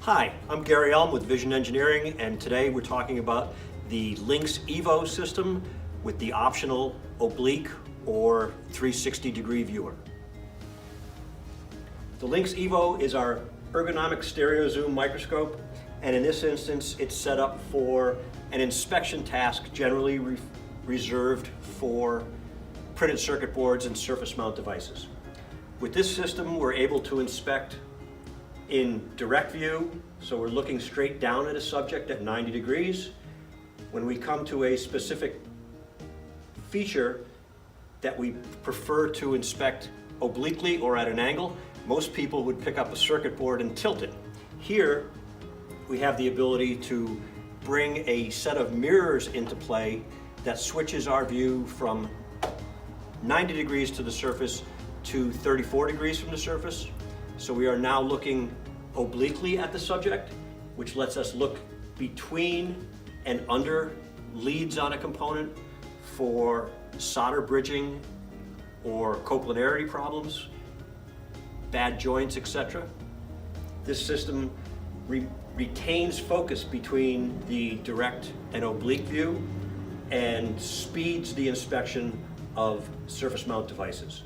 Hi, I'm Gary Elm with Vision Engineering, and today we're talking about the Lynx EVO system with the optional oblique or 360-degree viewer. The Lynx EVO is our ergonomic stereo zoom microscope, and in this instance it's set up for an inspection task generally reserved for printed circuit boards and surface mount devices. With this system we're able to inspect in direct view, so we're looking straight down at a subject at 90 degrees. When we come to a specific feature that we prefer to inspect obliquely or at an angle, most people would pick up a circuit board and tilt it. Here we have the ability to bring a set of mirrors into play that switches our view from 90 degrees to the surface to 34 degrees from the surface. So we are now looking obliquely at the subject, which lets us look between and under leads on a component for solder bridging or coplanarity problems, bad joints, etc. This system retains focus between the direct and oblique view and speeds the inspection of surface mount devices.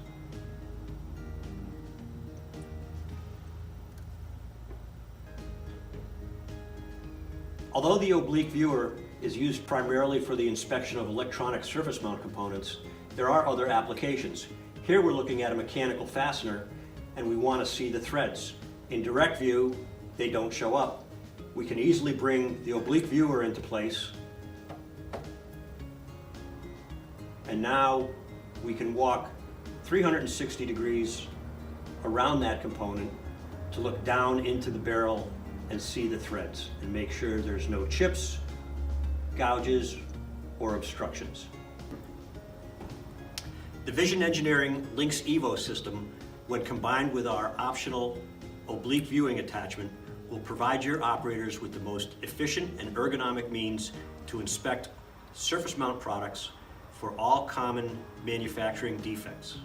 Although the oblique viewer is used primarily for the inspection of electronic surface mount components, there are other applications. Here we're looking at a mechanical fastener and we want to see the threads. In direct view, they don't show up. We can easily bring the oblique viewer into place, and now we can walk 360 degrees around that component to look down into the barrel and see the threads and make sure there's no chips, gouges, or obstructions. The Vision Engineering Lynx EVO system, when combined with our optional oblique viewing attachment, will provide your operators with the most efficient and ergonomic means to inspect surface mount products for all common manufacturing defects.